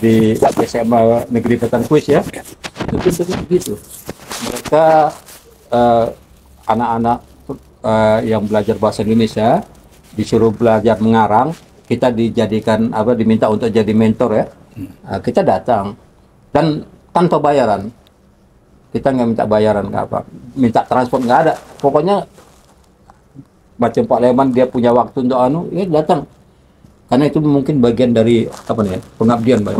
di SMA Negeri Petangkuis ya. Itu begitu. Mereka anak-anak yang belajar bahasa Indonesia disuruh belajar mengarang, kita diminta untuk jadi mentor ya. Kita datang dan tanpa bayaran. Kita nggak minta bayaran, nggak apa, minta transport nggak ada. Pokoknya macam Pak Leman dia punya waktu untuk datang. Karena itu mungkin bagian dari pengabdian, Pak.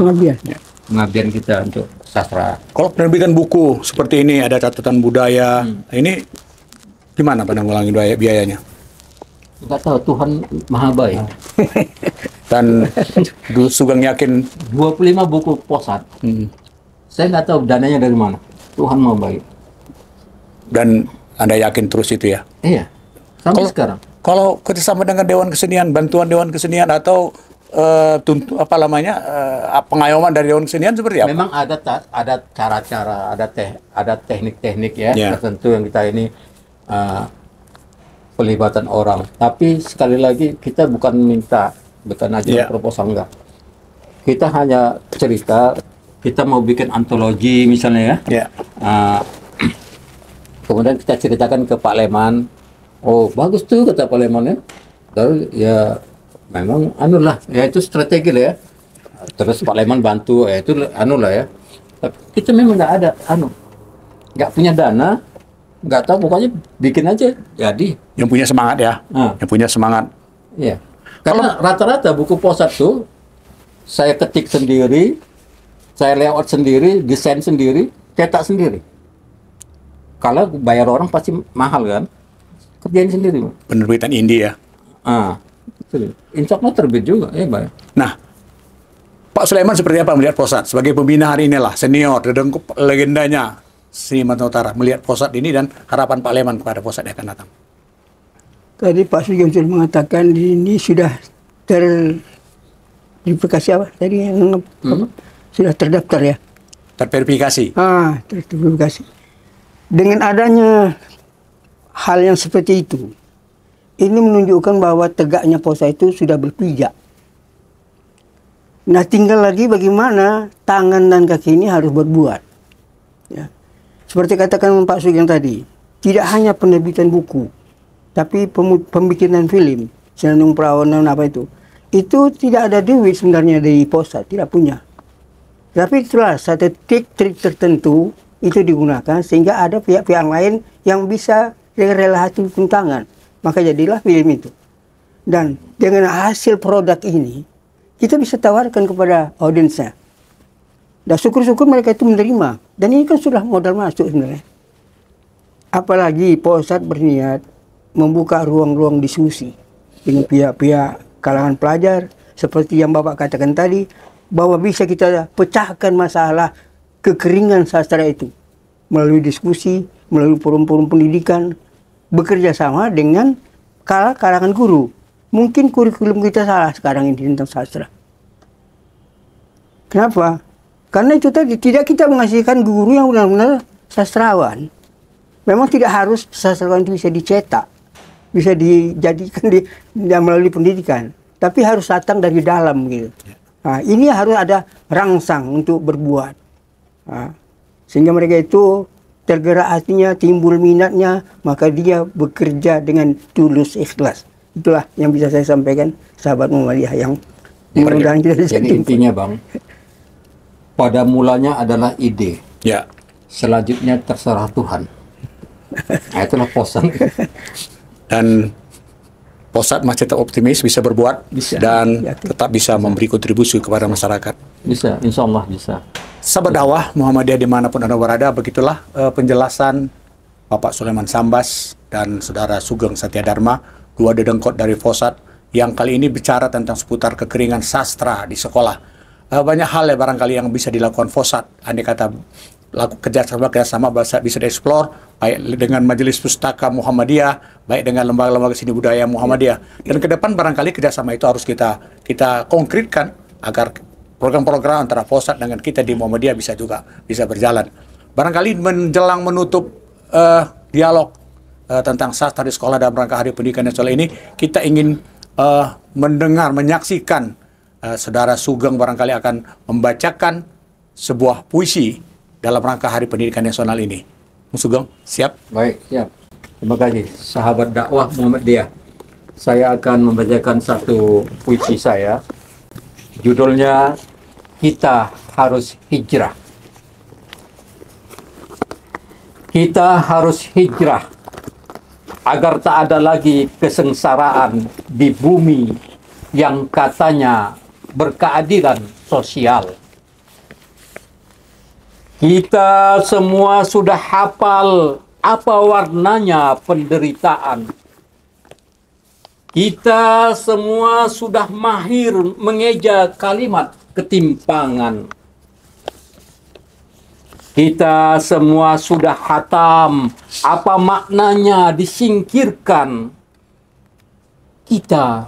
Pengabdian kita untuk sastra. Kalau penerbitan buku seperti ini ada catatan budaya, ini gimana penanggulangan biayanya? Nggak tahu, Tuhan Maha Baik. Dan Sugeng yakin 25 buku Posat. Saya nggak tahu dananya dari mana. Tuhan Maha Baik. Dan Anda yakin terus itu ya? Iya. Sampai sekarang. Kalau kerjasama dengan Dewan Kesenian, bantuan Dewan Kesenian atau pengayoman dari Dewan Kesenian seperti apa? Memang ada cara-cara, ada teknik-teknik ya tertentu yang kita ini pelibatan orang. Tapi sekali lagi kita bukan minta, bukan aja Yeah. proposal, enggak. Kita hanya cerita, kita mau bikin antologi misalnya ya. Ya. Ah, kemudian kita ceritakan ke Pak Leman. Oh bagus tuh kata Pak Leman ya. Lalu ya memang anu lah, ya itu strategi lah ya. Terus Pak Leman bantu, ya itu anu lah ya. Tapi kita memang nggak ada anu, nggak punya dana, nggak tahu, pokoknya bikin aja jadi. Yang punya semangat ya. Ah. Yang punya semangat. Iya. Karena rata-rata buku posat tuh saya ketik sendiri, saya layout sendiri, desain sendiri, cetak sendiri. Kalau bayar orang pasti mahal kan, kerjain sendiri. Penerbitan indie ya. Insya Allah terbit juga, ya bayar. Nah, Pak Sulaiman seperti apa melihat Posat sebagai pembina hari inilah, senior, dedengkuk legendanya seni Sumatera Utara, melihat Posat ini dan harapan Pak Leman kepada Posat yang akan datang. Tadi Pak Sugeng sudah mengatakan ini sudah terverifikasi apa? Tadi yang apa? Sudah terdaftar ya. Terverifikasi. Terverifikasi. Dengan adanya hal yang seperti itu, ini menunjukkan bahwa tegaknya Posat itu sudah berpijak. Nah, tinggal lagi bagaimana tangan dan kaki ini harus berbuat. Ya. Seperti katakan Pak Sugeng tadi, tidak hanya penerbitan buku, tapi pembikinan film, Senandung Perawanan apa itu tidak ada duit sebenarnya dari Posat, tidak punya. Tapi itulah satu trik-trik tertentu itu digunakan sehingga ada pihak-pihak lain yang bisa dengan rela hati tangan. Maka jadilah film itu. Dan dengan hasil produk ini, kita bisa tawarkan kepada audiensnya. Dan syukur-syukur mereka itu menerima. Dan ini kan sudah modal masuk sebenarnya. Apalagi Posat berniat membuka ruang-ruang diskusi dengan pihak-pihak kalangan pelajar. Seperti yang Bapak katakan tadi, bahwa bisa kita pecahkan masalah kekeringan sastra itu. Melalui diskusi, melalui forum-forum pendidikan, bekerja sama dengan kalangan guru. Mungkin kurikulum kita salah sekarang ini tentang sastra. Kenapa? Karena itu tadi, tidak kita menghasilkan guru yang benar-benar sastrawan. Memang tidak harus sastrawan itu bisa dicetak, bisa dijadikan melalui pendidikan. Tapi harus datang dari dalam gitu. Nah, ini harus ada rangsang untuk berbuat. Nah, sehingga mereka itu tergerak hatinya, timbul minatnya, maka dia bekerja dengan tulus ikhlas. Itulah yang bisa saya sampaikan, sahabat Muhammadiyah yang mudah-mudahan kita bisa Jadi intinya Bang, pada mulanya adalah ide. Ya. Selanjutnya terserah Tuhan. Nah, itulah Posat. Dan Posat masih tetap optimis bisa berbuat Bisa. dan Yakin. tetap bisa memberi kontribusi kepada masyarakat. Bisa, insya Allah bisa. Sahabat dakwah Muhammadiyah dimanapun Anda berada, begitulah penjelasan Bapak Sulaiman Sambas dan Saudara Sugeng Satya Dharma, dua dedengkot dari Posat, yang kali ini bicara tentang seputar kekeringan sastra di sekolah. Banyak hal ya barangkali yang bisa dilakukan Posat, andai kata kerjasama bisa dieksplor, baik dengan Majelis Pustaka Muhammadiyah, baik dengan lembaga-lembaga seni budaya Muhammadiyah. Dan ke depan barangkali kerjasama itu harus kita konkretkan agar program-program antara Posat dengan kita di Muhammadiyah bisa berjalan. Barangkali menjelang menutup dialog tentang sastra di sekolah dalam rangka Hari Pendidikan Nasional ini, kita ingin menyaksikan Saudara Sugeng barangkali akan membacakan sebuah puisi dalam rangka Hari Pendidikan Nasional ini. Sugeng, siap? Baik, siap. Terima kasih, sahabat dakwah Muhammadiyah. Saya akan membacakan satu puisi saya. Judulnya Kita Harus Hijrah. Kita harus hijrah agar tak ada lagi kesengsaraan di bumi yang katanya berkeadilan sosial. Kita semua sudah hafal apa warnanya penderitaan. Kita semua sudah mahir mengeja kalimat ketimpangan. Kita semua sudah hatam apa maknanya disingkirkan. Kita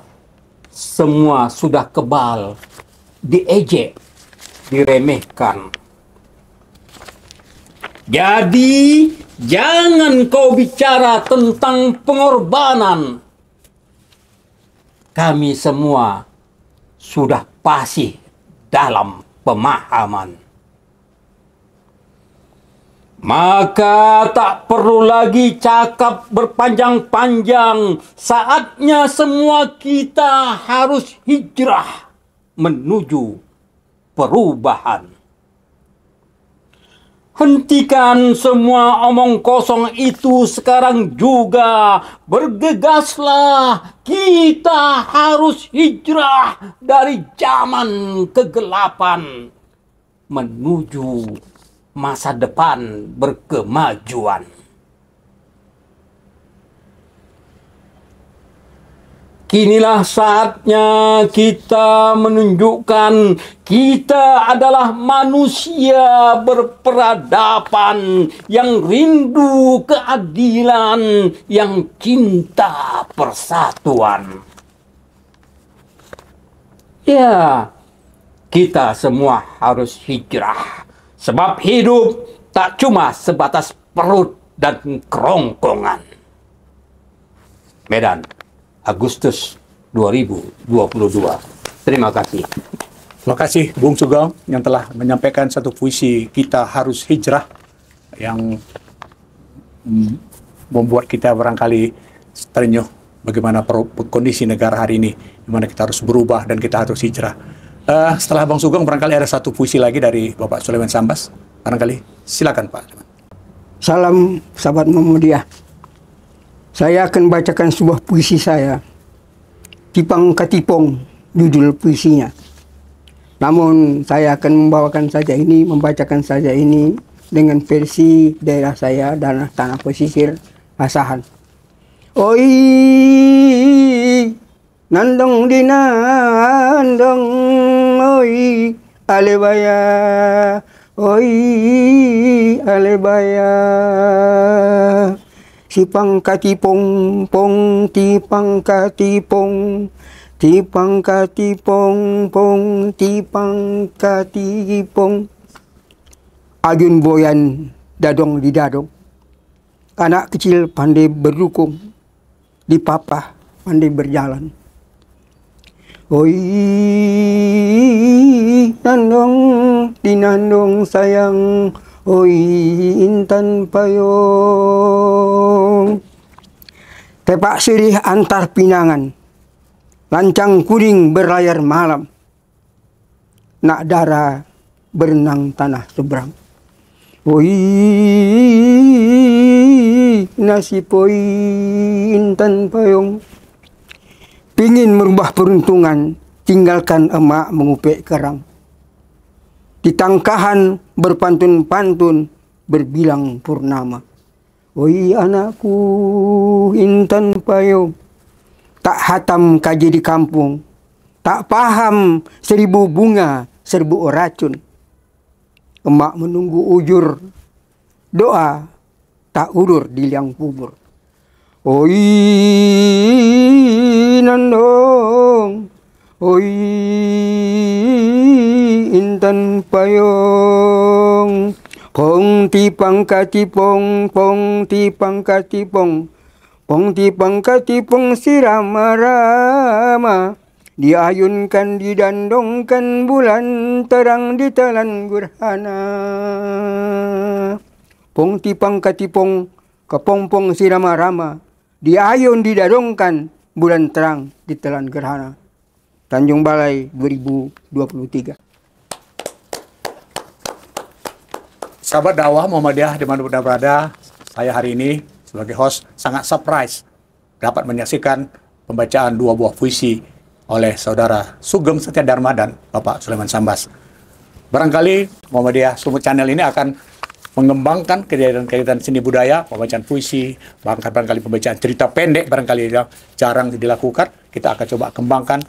semua sudah kebal diejek, diremehkan. Jadi, jangan kau bicara tentang pengorbanan. Kami semua sudah fasih dalam pemahaman. Maka tak perlu lagi cakap berpanjang-panjang. Saatnya semua kita harus hijrah menuju perubahan. Hentikan semua omong kosong itu sekarang juga. Bergegaslah, kita harus hijrah dari zaman kegelapan menuju masa depan berkemajuan. Kinilah saatnya kita menunjukkan kita adalah manusia berperadaban yang rindu keadilan, yang cinta persatuan. Ya, kita semua harus hijrah. Sebab hidup tak cuma sebatas perut dan kerongkongan. Medan, Agustus 2022. Terima kasih. Terima kasih Bung Sugeng yang telah menyampaikan satu puisi Kita Harus Hijrah yang membuat kita barangkali terenyuh bagaimana kondisi negara hari ini, di mana kita harus berubah dan kita harus hijrah. Setelah Bang Sugeng barangkali ada satu puisi lagi dari Bapak Sulaiman Sambas. Barangkali silakan Pak. Salam sahabat Muhammadiyah. Saya akan bacakan sebuah puisi saya. Tipang Katipong judul puisinya. Namun saya akan membacakan saja ini dengan versi daerah saya dan tanah pesisir Asahan. Oi nandong dinandong oi alebaya oi alebaya Tipang katipong pong tipang katipong tipang katipong pong tipang katipong Ayun boyan dadong di dadong. Anak kecil pandai berdukung, di papa pandai berjalan. Oi nandong dinandong sayang, oi intan payung. Tepak sirih antar pinangan, lancang kuning berlayar malam. Nak dara berenang tanah seberang. Oi nasib oi intan payung. Pingin merubah peruntungan, tinggalkan emak mengupek kerang. Di tangkahan berpantun-pantun, berbilang purnama. Oi anakku intan payung, tak hatam kaji di kampung, tak paham 1000 bunga serbu racun. Emak menunggu ujur, doa tak urur di liang kubur. Oi nandong, oi intan payung, pong tipang katipong, pong tipang katipong, pong tipang katipong sirama-rama. Diayunkan, didandongkan bulan terang ditelan gerhana. Pong tipang katipong, kepompong sirama-rama. Diayun, didandongkan bulan terang ditelan gerhana. Tanjung Balai 2023. Sahabat dakwah Muhammadiyah dimanapun Anda berada, saya hari ini sebagai host sangat surprise dapat menyaksikan pembacaan 2 buah puisi oleh Saudara Sugeng Setia Dharma dan Bapak Sulaiman Sambas. Barangkali Muhammadiyah Sumut Channel ini akan mengembangkan kegiatan seni budaya, pembacaan puisi, bahkan barangkali pembacaan cerita pendek barangkali yang jarang dilakukan. Kita akan coba kembangkan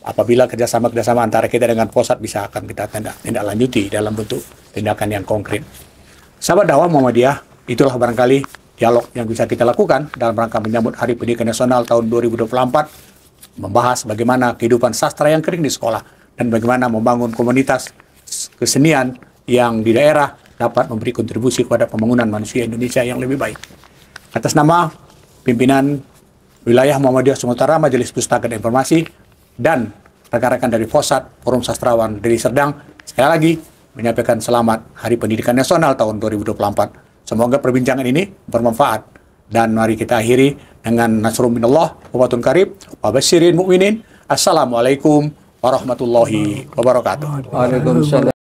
apabila kerjasama antara kita dengan Posat bisa akan kita tindak lanjuti dalam bentuk tindakan yang konkret. Sahabat dakwah Muhammadiyah, itulah barangkali dialog yang bisa kita lakukan dalam rangka menyambut Hari Pendidikan Nasional tahun 2024, membahas bagaimana kehidupan sastra yang kering di sekolah dan bagaimana membangun komunitas kesenian yang di daerah dapat memberi kontribusi kepada pembangunan manusia Indonesia yang lebih baik. Atas nama pimpinan wilayah Muhammadiyah Sumatera, Majelis Pustaka dan Informasi, dan rekan-rekan dari FOSAT, Forum Sastrawan dari Serdang, sekali lagi menyampaikan selamat Hari Pendidikan Nasional tahun 2024. Semoga perbincangan ini bermanfaat. Dan mari kita akhiri dengan nasrun minallah wa fatun qarib wa basyirin mu'minin. Assalamualaikum warahmatullahi wabarakatuh. Waalaikumsalam.